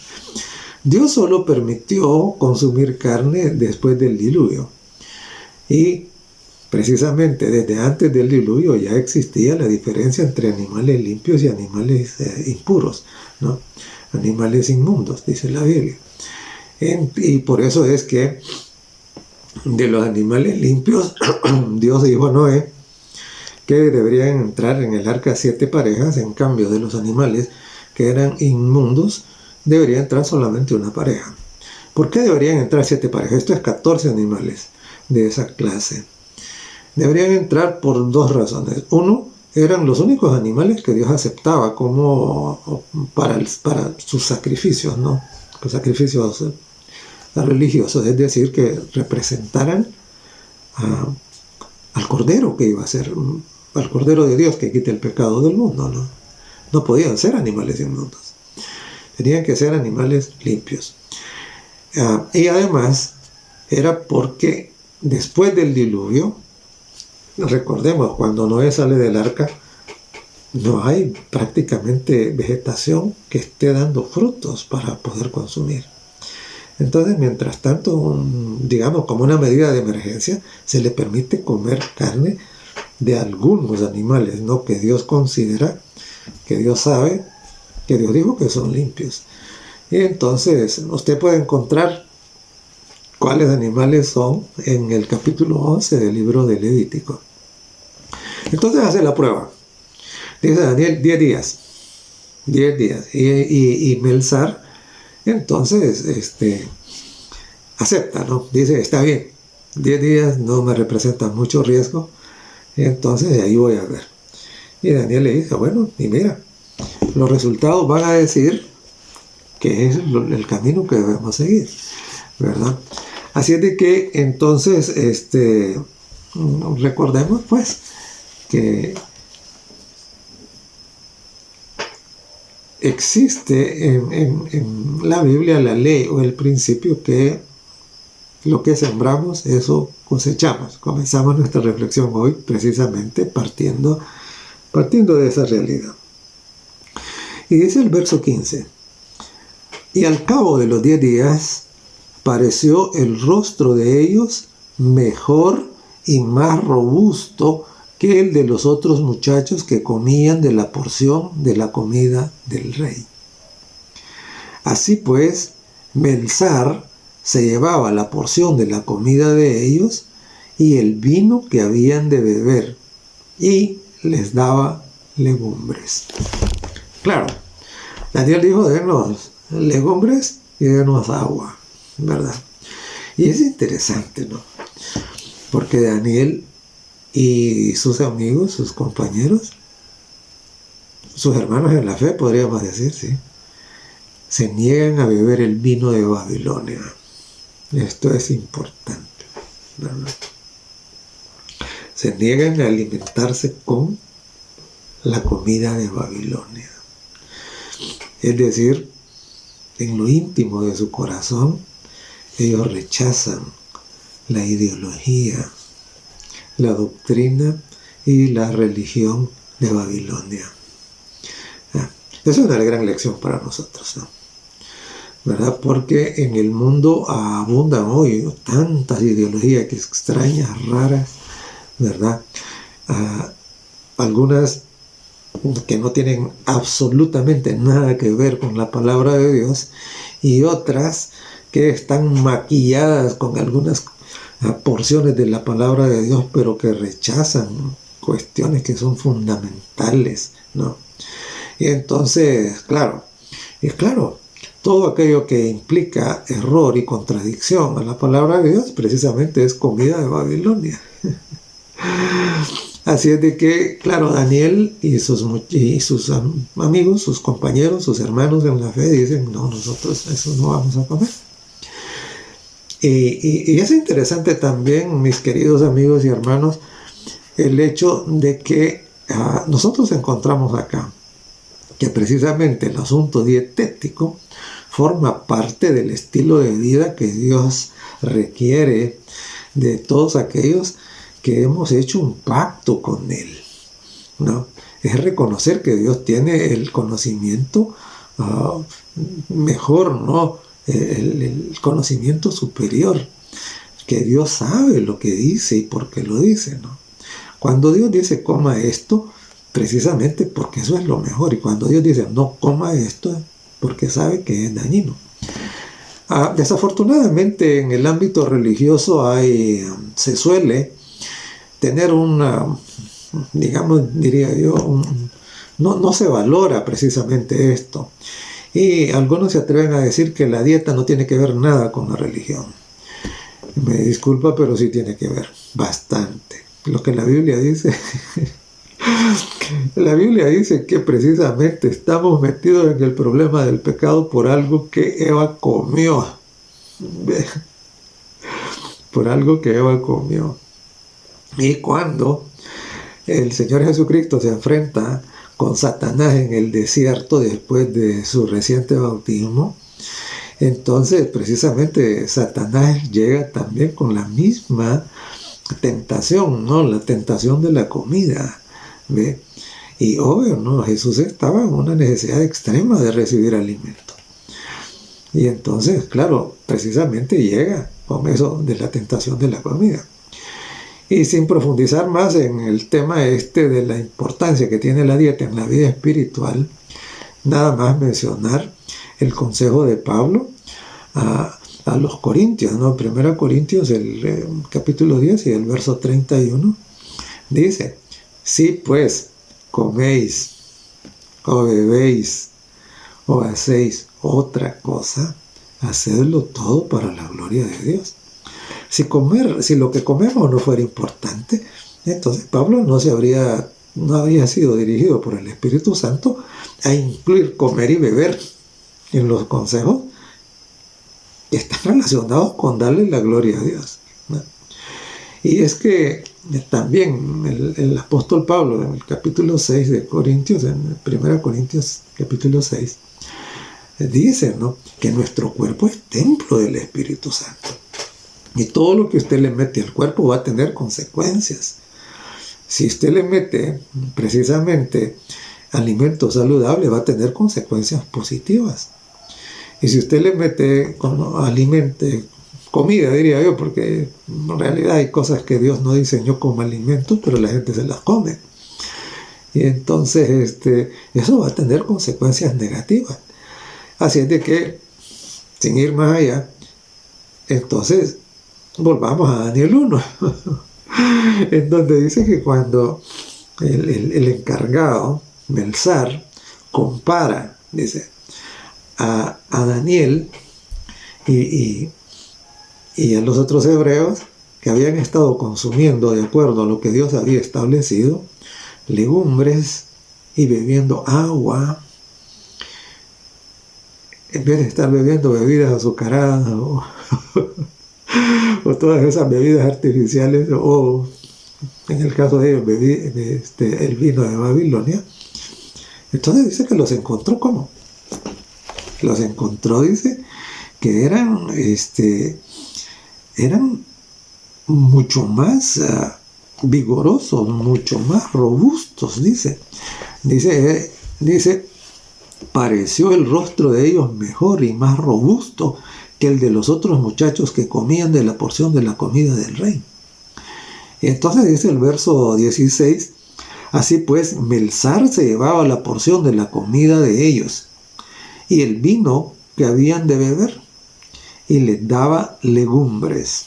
Dios solo permitió consumir carne después del diluvio. Y precisamente desde antes del diluvio ya existía la diferencia entre animales limpios y animales impuros, ¿no? Animales inmundos, dice la Biblia. Y por eso es que de los animales limpios, Dios dijo a Noé que deberían entrar en el arca 7 parejas, en cambio de los animales que eran inmundos, debería entrar solamente una pareja. ¿Por qué deberían entrar 7 parejas? Esto es 14 animales de esa clase. Deberían entrar por 2 razones. Uno, eran los únicos animales que Dios aceptaba como para sus sacrificios, ¿no? Los sacrificios religiosos, es decir, que representaran al Cordero que iba a ser, al Cordero de Dios que quite el pecado del mundo, ¿no? No podían ser animales inmundos. Tenían que ser animales limpios. Y además, era porque después del diluvio, recordemos, cuando Noé sale del arca, no hay prácticamente vegetación que esté dando frutos para poder consumir. Entonces, mientras tanto, digamos, como una medida de emergencia, se le permite comer carne de algunos animales, ¿no? Que Dios considera, que Dios sabe, que Dios dijo que son limpios. Y entonces, usted puede encontrar cuáles animales son en el capítulo 11 del libro de Levítico. Entonces hace la prueba. Dice Daniel, 10 días. 10 días. Y Melzar, entonces, acepta, ¿no? Dice, está bien, 10 días no me representan mucho riesgo, entonces ahí voy a ver. Y Daniel le dice, bueno, y mira, los resultados van a decir que es el camino que debemos seguir, ¿verdad? Así es de que entonces, recordemos pues que existe en la Biblia la ley o el principio que lo que sembramos, eso cosechamos. Comenzamos nuestra reflexión hoy precisamente partiendo de esa realidad. Y dice el verso 15, y al cabo de los 10 días pareció el rostro de ellos mejor y más robusto que el de los otros muchachos que comían de la porción de la comida del rey. Así pues, Melzar se llevaba la porción de la comida de ellos y el vino que habían de beber, y les daba legumbres. Claro, Daniel dijo, denos legumbres y denos agua, ¿verdad? Y es interesante, ¿no? Porque Daniel y sus amigos, sus compañeros, sus hermanos en la fe, podríamos decir, ¿sí? Se niegan a beber el vino de Babilonia. Esto es importante, ¿verdad? Se niegan a alimentarse con la comida de Babilonia. Es decir, en lo íntimo de su corazón, ellos rechazan la ideología, la doctrina y la religión de Babilonia. Esa es una gran lección para nosotros, ¿no? ¿Verdad? Porque en el mundo abundan hoy tantas ideologías que extrañas, raras, ¿verdad? Algunas que no tienen absolutamente nada que ver con la palabra de Dios, y otras que están maquilladas con algunas porciones de la palabra de Dios, pero que rechazan cuestiones que son fundamentales, ¿no? Y entonces, claro, todo aquello que implica error y contradicción a la palabra de Dios precisamente es comida de Babilonia. Así es de que, claro, Daniel y sus amigos, sus compañeros, sus hermanos en la fe dicen, no, nosotros eso no vamos a comer. Y es interesante también, mis queridos amigos y hermanos, el hecho de que nosotros encontramos acá que precisamente el asunto dietético forma parte del estilo de vida que Dios requiere de todos aquellos que hemos hecho un pacto con Él, ¿no? Es reconocer que Dios tiene el conocimiento mejor, ¿no? El conocimiento superior, que Dios sabe lo que dice y por qué lo dice, ¿no? Cuando Dios dice coma esto, precisamente porque eso es lo mejor, y cuando Dios dice no coma esto, porque sabe que es dañino. Desafortunadamente en el ámbito religioso se suele tener diría yo, no se valora precisamente esto. Y algunos se atreven a decir que la dieta no tiene que ver nada con la religión. Me disculpa, pero sí tiene que ver bastante. Lo que la Biblia dice, la Biblia dice que precisamente estamos metidos en el problema del pecado por algo que Eva comió. Por algo que Eva comió. Y cuando el Señor Jesucristo se enfrenta con Satanás en el desierto después de su reciente bautismo, entonces precisamente Satanás llega también con la misma tentación, ¿no? La tentación de la comida, ¿ve? Y obvio, ¿no? Jesús estaba en una necesidad extrema de recibir alimento. Y entonces, claro, precisamente llega con eso de la tentación de la comida. Y sin profundizar más en el tema de la importancia que tiene la dieta en la vida espiritual, nada más mencionar el consejo de Pablo a los corintios, ¿no? 1 Corintios, el capítulo 10 y el verso 31, dice, si pues coméis o bebéis o hacéis otra cosa, hacedlo todo para la gloria de Dios. Si lo que comemos no fuera importante, entonces Pablo no habría sido dirigido por el Espíritu Santo a incluir comer y beber en los consejos que están relacionados con darle la gloria a Dios, ¿no? Y es que también el apóstol Pablo en el capítulo 6 de Corintios, en 1 Corintios capítulo 6, dice, ¿no?, que nuestro cuerpo es templo del Espíritu Santo. Y todo lo que usted le mete al cuerpo va a tener consecuencias. Si usted le mete precisamente alimento saludable, va a tener consecuencias positivas. Y si usted le mete comida, diría yo, porque en realidad hay cosas que Dios no diseñó como alimentos, pero la gente se las come. Y entonces eso va a tener consecuencias negativas. Así es de que, sin ir más allá, entonces volvamos a Daniel 1, en donde dice que cuando el encargado, Belsar, compara, dice, a Daniel y a los otros hebreos que habían estado consumiendo, de acuerdo a lo que Dios había establecido, legumbres y bebiendo agua, en vez de estar bebiendo bebidas azucaradas o todas esas bebidas artificiales, o en el caso de ellos, el vino de Babilonia. Entonces dice que los encontró ¿cómo? Los encontró, dice, que eran mucho más vigorosos, mucho más robustos, dice. Dice, pareció el rostro de ellos mejor y más robusto que el de los otros muchachos que comían de la porción de la comida del rey. Y entonces dice el verso 16, así pues, Melzar se llevaba la porción de la comida de ellos y el vino que habían de beber, y les daba legumbres.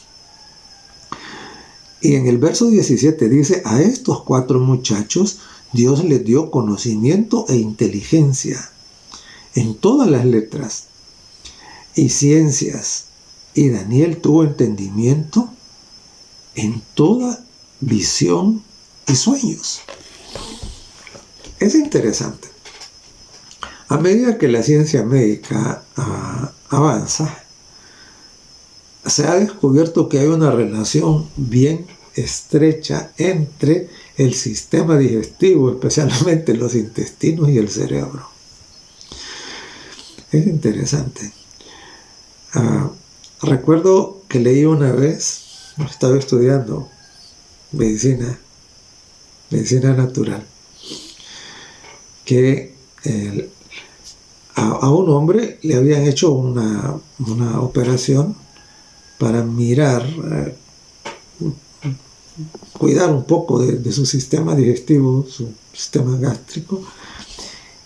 Y en el verso 17 dice, a estos 4 muchachos Dios les dio conocimiento e inteligencia en todas las letras y ciencias, y Daniel tuvo entendimiento en toda visión y sueños. Es interesante. A medida que la ciencia médica avanza, se ha descubierto que hay una relación bien estrecha entre el sistema digestivo, especialmente los intestinos, y el cerebro. Es interesante. Recuerdo que leí una vez, estaba estudiando medicina natural, que a un hombre le habían hecho una operación para mirar, cuidar un poco de su sistema digestivo, su sistema gástrico,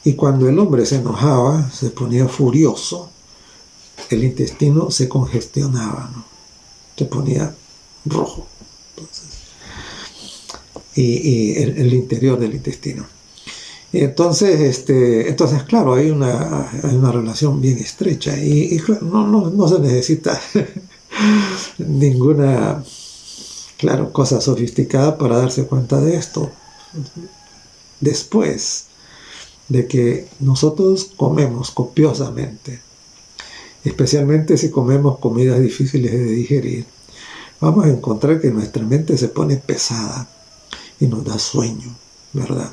y cuando el hombre se enojaba, se ponía furioso, el intestino se congestionaba, ¿no? Se ponía rojo. Entonces, y el interior del intestino. Y entonces, claro, hay una relación bien estrecha y no se necesita ninguna, claro, cosa sofisticada para darse cuenta de esto. Después de que nosotros comemos copiosamente, especialmente si comemos comidas difíciles de digerir, vamos a encontrar que nuestra mente se pone pesada y nos da sueño, ¿verdad?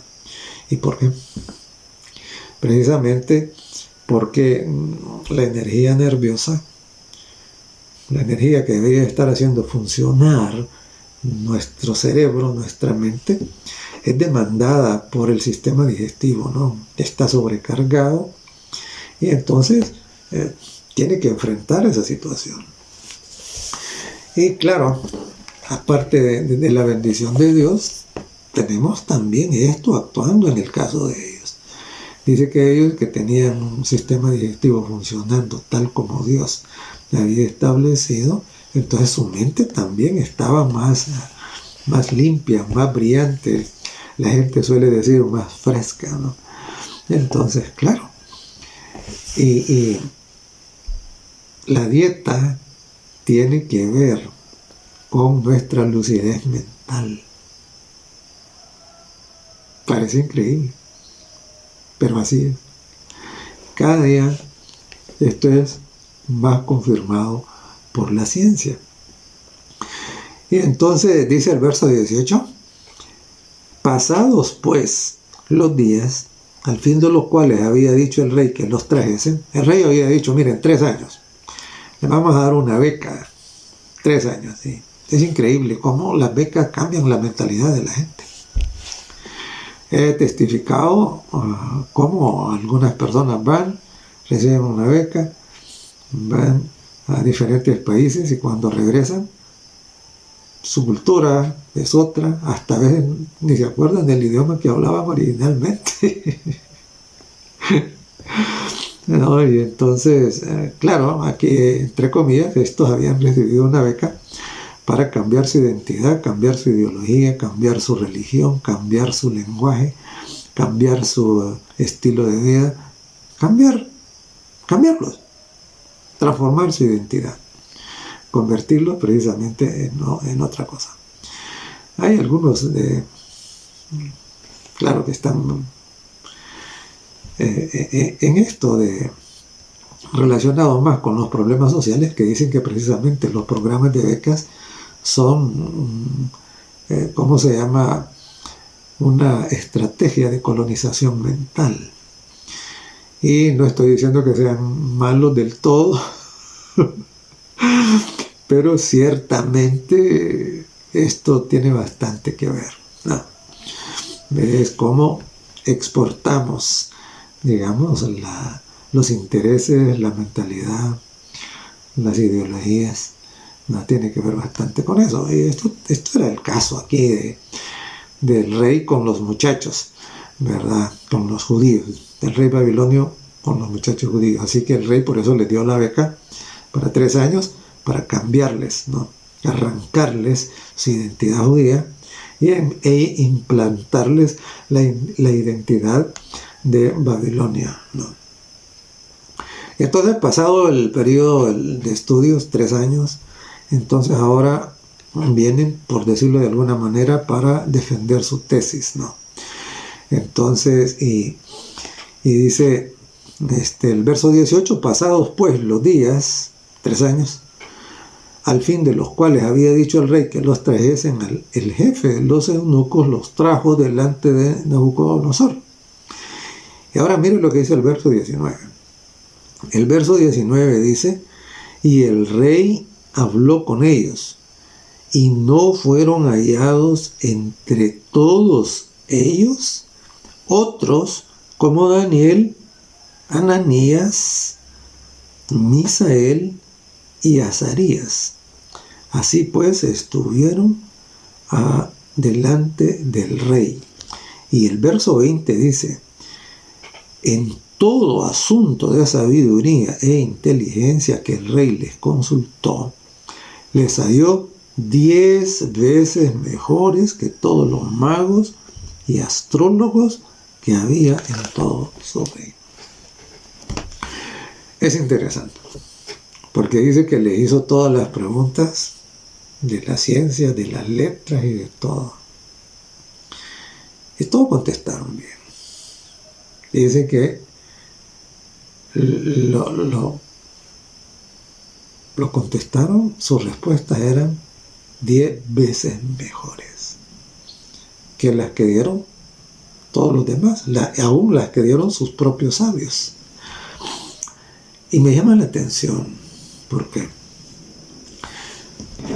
¿Y por qué? Precisamente porque la energía nerviosa, la energía que debería estar haciendo funcionar nuestro cerebro, nuestra mente, es demandada por el sistema digestivo, ¿no? Está sobrecargado y entonces tiene que enfrentar esa situación. Y claro, aparte de la bendición de Dios, tenemos también esto actuando en el caso de ellos. Dice que ellos que tenían un sistema digestivo funcionando tal como Dios había establecido, entonces su mente también estaba más limpia, más brillante. La gente suele decir más fresca, ¿no? Entonces, claro. Y la dieta tiene que ver con nuestra lucidez mental. Parece increíble, pero así es. Cada día esto es más confirmado por la ciencia. Y entonces dice el verso 18, pasados pues los días, al fin de los cuales había dicho el rey que los trajesen, el rey había dicho, miren, 3 años, le vamos a dar una beca, 3 años, ¿sí? Es increíble cómo las becas cambian la mentalidad de la gente. He testificado cómo algunas personas van, reciben una beca, van a diferentes países y cuando regresan, su cultura es otra, hasta a veces ni se acuerdan del idioma que hablaban originalmente. ¿No? Y entonces, claro, aquí, entre comillas, estos habían recibido una beca para cambiar su identidad, cambiar su ideología, cambiar su religión, cambiar su lenguaje, cambiar su estilo de vida, cambiarlos, transformar su identidad, convertirlos precisamente en otra cosa. Hay algunos claro que están en esto de relacionado más con los problemas sociales, que dicen que precisamente los programas de becas son, ¿cómo se llama?, una estrategia de colonización mental. Y no estoy diciendo que sean malos del todo, pero ciertamente esto tiene bastante que ver, ¿no? Es como exportamos, digamos, los intereses, la mentalidad, las ideologías, ¿no? Tiene que ver bastante con eso. Y esto era el caso aquí del rey con los muchachos, ¿verdad? Con los judíos, del rey babilonio con los muchachos judíos. Así que el rey por eso les dio la beca para 3 años, para cambiarles, ¿no?, arrancarles su identidad judía e implantarles la identidad de Babilonia, ¿no? Entonces, pasado el periodo de estudios, 3 años, entonces ahora vienen, por decirlo de alguna manera, para defender su tesis, ¿no? Entonces, y dice el verso 18, pasados pues los días, 3 años, al fin de los cuales había dicho el rey que los trajesen, el jefe de los eunucos los trajo delante de Nabucodonosor. Y ahora miren lo que dice el verso 19. El verso 19 dice, y el rey habló con ellos, y no fueron hallados entre todos ellos otros como Daniel, Ananías, Misael y Azarías. Así pues estuvieron delante del rey. Y el verso 20 dice, en todo asunto de sabiduría e inteligencia que el rey les consultó, les halló 10 veces mejores que todos los magos y astrólogos que había en todo su reino. Es interesante, porque dice que le hizo todas las preguntas de la ciencia, de las letras y de todo. Y todos contestaron bien. Y dice que lo contestaron, sus respuestas eran 10 veces mejores que las que dieron todos los demás, aún las que dieron sus propios sabios. Y me llama la atención, ¿por qué?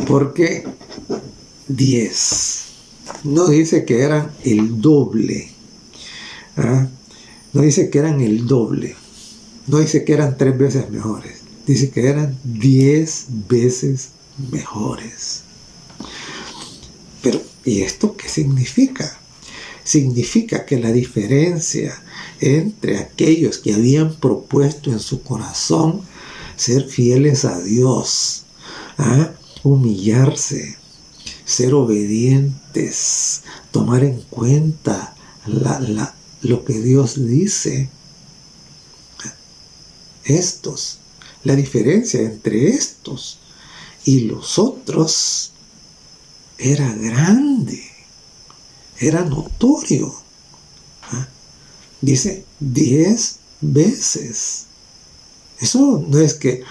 Porque 10 no dice que eran el doble, no dice que eran el doble, no dice que eran 3 veces mejores, dice que eran 10 veces mejores. Pero, ¿y esto qué significa? Significa que la diferencia entre aquellos que habían propuesto en su corazón ser fieles a Dios, humillarse, ser obedientes, tomar en cuenta lo que Dios dice, la diferencia entre estos y los otros era grande, era notorio. Dice 10 veces. Eso no es que...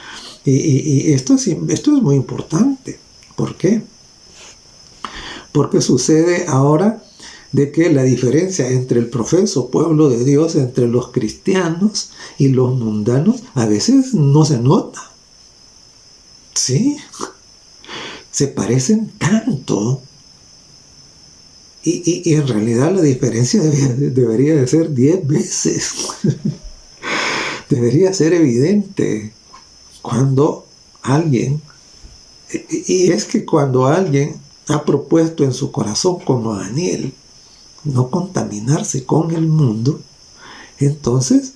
Y esto es muy importante. ¿Por qué? Porque sucede ahora de que la diferencia entre el profeso pueblo de Dios, entre los cristianos y los mundanos, a veces no se nota. ¿Sí? Se parecen tanto. Y en realidad la diferencia debería de ser 10 veces. Debería ser evidente cuando alguien, y es que cuando alguien ha propuesto en su corazón, como Daniel, no contaminarse con el mundo, entonces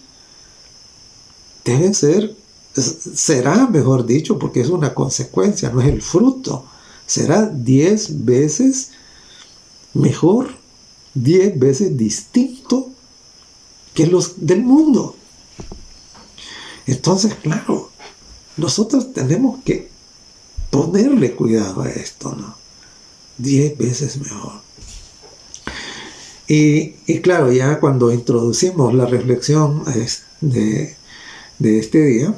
será, mejor dicho, porque es una consecuencia, no es el fruto, será 10 veces mejor, 10 veces distinto que los del mundo. Entonces, claro, nosotros tenemos que ponerle cuidado a esto, ¿no? 10 veces mejor. Y claro, ya cuando introducimos la reflexión de este día,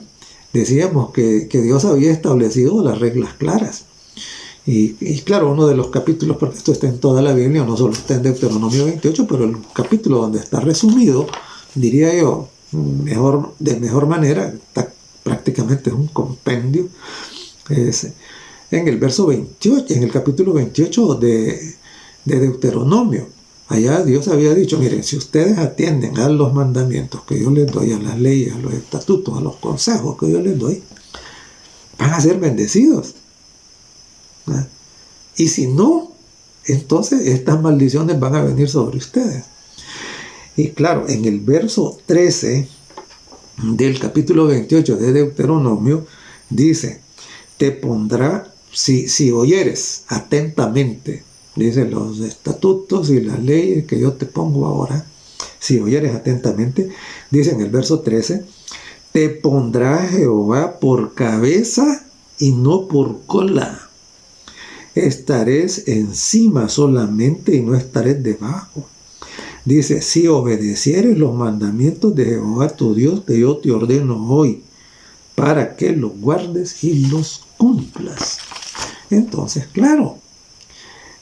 decíamos que Dios había establecido las reglas claras. Y claro, uno de los capítulos, porque esto está en toda la Biblia, no solo está en Deuteronomio 28, pero el capítulo donde está resumido, diría yo, de mejor manera, prácticamente es un compendio, es en el verso 28, en el capítulo 28 de Deuteronomio. Allá Dios había dicho, miren, si ustedes atienden a los mandamientos que yo les doy, a las leyes, a los estatutos, a los consejos que yo les doy, van a ser bendecidos. ¿Ah? Y si no, entonces estas maldiciones van a venir sobre ustedes. Y claro, en el verso 13 del capítulo 28 de Deuteronomio dice, te pondrá, si oyeres atentamente, dice, los estatutos y las leyes que yo te pongo ahora, si oyeres atentamente, dice en el verso 13, te pondrá Jehová por cabeza y no por cola. Estaréis encima solamente y no estaréis debajo. Dice, si obedecieres los mandamientos de Jehová tu Dios que yo te ordeno hoy, para que los guardes y los cumplas. Entonces, claro,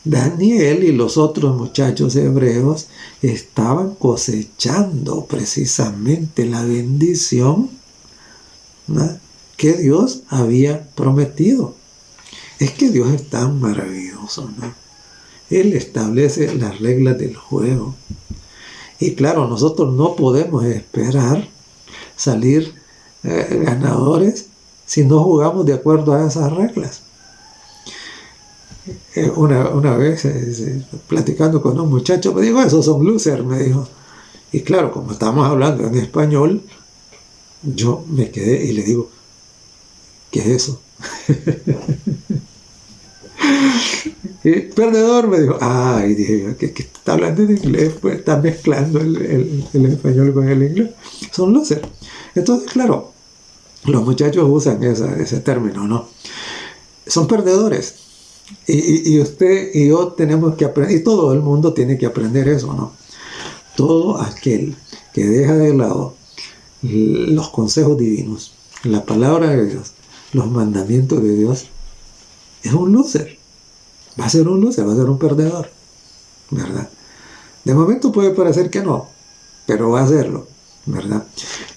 Daniel y los otros muchachos hebreos estaban cosechando precisamente la bendición, ¿no?, que Dios había prometido. Es que Dios es tan maravilloso, ¿no? Él establece las reglas del juego. Y claro, nosotros no podemos esperar salir ganadores si no jugamos de acuerdo a esas reglas. Una vez, platicando con un muchacho, me dijo, esos son losers, me dijo. Y claro, como estamos hablando en español, yo me quedé y le digo, ¿qué es eso? Y perdedor, me dijo. Y dije, ¿qué está hablando en inglés? Pues está mezclando el español con el inglés. Son losers. Entonces, claro, los muchachos usan ese término, ¿no? Son perdedores. Y usted y yo tenemos que aprender, y todo el mundo tiene que aprender eso, ¿no? Todo aquel que deja de lado los consejos divinos, la palabra de Dios, los mandamientos de Dios, es un loser. Va a ser un loser, va a ser un perdedor, ¿verdad? De momento puede parecer que no, pero va a serlo, ¿verdad?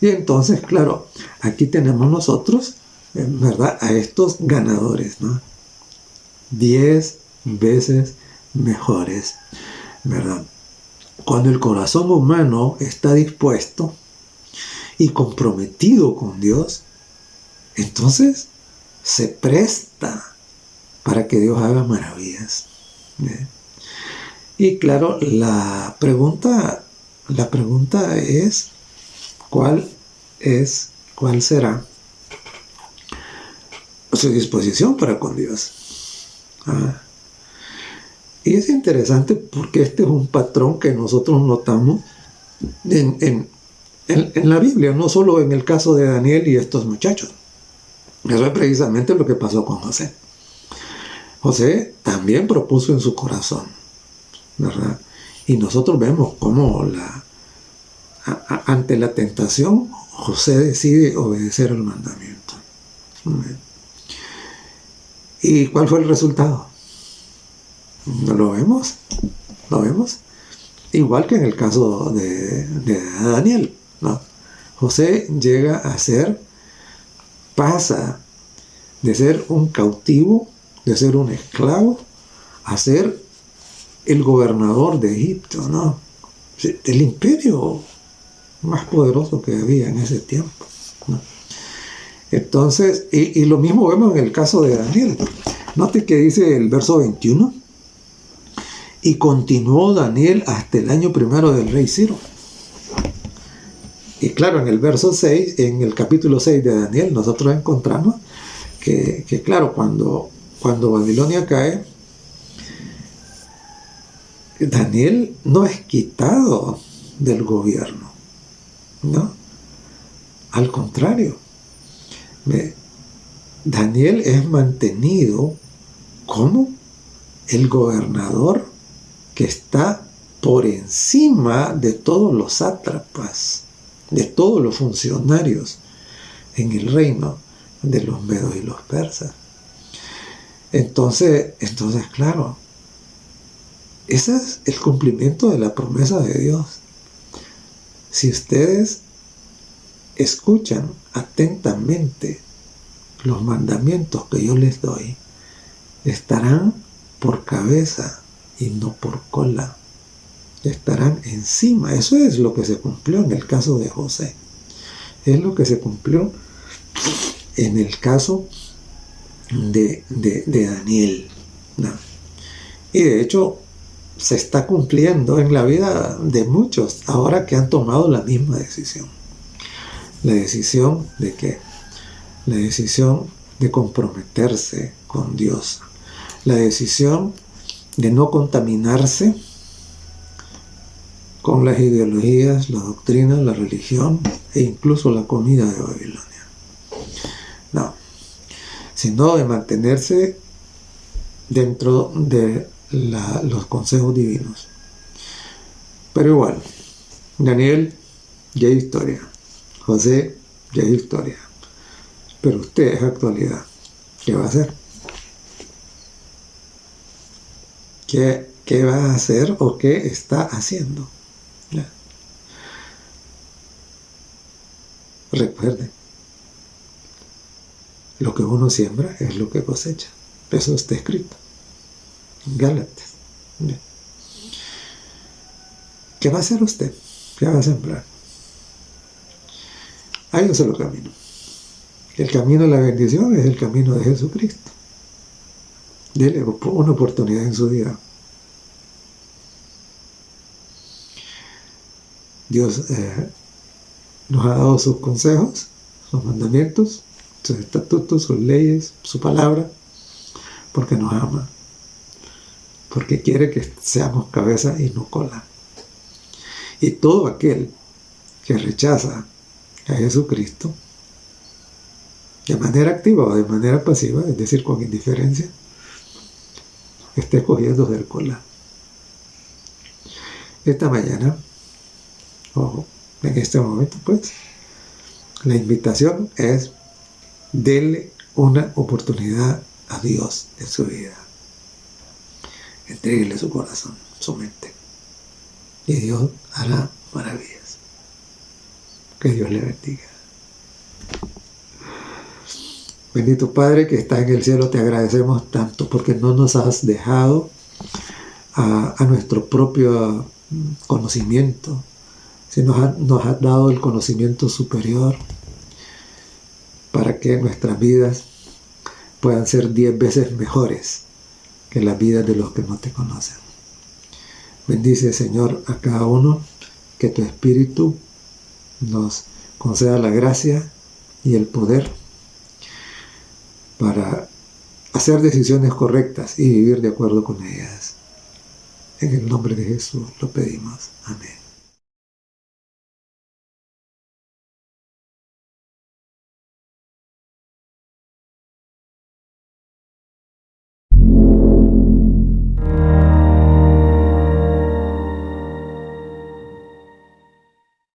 Y entonces, claro, aquí tenemos nosotros, ¿verdad?, a estos ganadores, ¿no? 10 veces mejores, ¿verdad? Cuando el corazón humano está dispuesto y comprometido con Dios, entonces se presta para que Dios haga maravillas. Y claro, la pregunta es, ¿cuál será su disposición para con Dios? Y es interesante porque este es un patrón que nosotros notamos en la Biblia, no solo en el caso de Daniel y estos muchachos. Eso es precisamente lo que pasó con José. José también propuso en su corazón, ¿verdad? Y nosotros vemos cómo ante la tentación, José decide obedecer el mandamiento. ¿Y cuál fue el resultado? ¿Lo vemos? Igual que en el caso de Daniel, ¿no? José llega a pasa de ser un cautivo, de ser un esclavo, a ser el gobernador de Egipto, ¿no? El imperio más poderoso que había en ese tiempo, ¿no? Entonces, y lo mismo vemos en el caso de Daniel. Note que dice el verso 21, y continuó Daniel hasta el año primero del rey Ciro. Y claro, en el verso 6, en el capítulo 6 de Daniel, nosotros encontramos que claro, cuando Babilonia cae, Daniel no es quitado del gobierno, ¿no? Al contrario, Daniel es mantenido como el gobernador que está por encima de todos los sátrapas, de todos los funcionarios en el reino. de los medos y los persas. Entonces, claro, ese es el cumplimiento de la promesa de Dios. Si ustedes escuchan atentamente los mandamientos que yo les doy, estarán por cabeza y no por cola. Estarán encima. Eso es lo que se cumplió en el caso de José. Es lo que se cumplió en el caso de Daniel, ¿no? Y de hecho se está cumpliendo en la vida de muchos ahora que han tomado la misma decisión. La decisión de ¿qué? La decisión de comprometerse con Dios. La decisión de no contaminarse con las ideologías, la doctrina, la religión e incluso la comida de Babilonia. No, sino de mantenerse dentro de los consejos divinos. Pero igual, Daniel ya es historia, José ya es historia, pero usted es actualidad. ¿Qué va a hacer? ¿Qué va a hacer o qué está haciendo? ¿Ya? Recuerde, lo que uno siembra es lo que cosecha. Eso está escrito en Gálatas. ¿Ya? ¿Qué va a hacer usted? ¿Qué va a sembrar? Hay un solo camino. El camino de la bendición es el camino de Jesucristo. Dele una oportunidad en su vida. Dios nos ha dado sus consejos, sus mandamientos, sus estatutos, sus leyes, su palabra, porque nos ama, porque quiere que seamos cabeza y no cola. Y todo aquel que rechaza a Jesucristo, de manera activa o de manera pasiva, es decir, con indiferencia, está escogiendo ser cola. Esta mañana, en este momento, pues, la invitación es: dele una oportunidad a Dios en su vida. Entréguele su corazón, su mente, y Dios hará maravillas. Que Dios le bendiga. Bendito Padre que estás en el cielo, te agradecemos tanto porque no nos has dejado a nuestro propio conocimiento, sino nos has dado el conocimiento superior para que nuestras vidas puedan ser 10 veces mejores que las vidas de los que no te conocen. Bendice, Señor, a cada uno, que tu Espíritu nos conceda la gracia y el poder para hacer decisiones correctas y vivir de acuerdo con ellas. En el nombre de Jesús lo pedimos. Amén.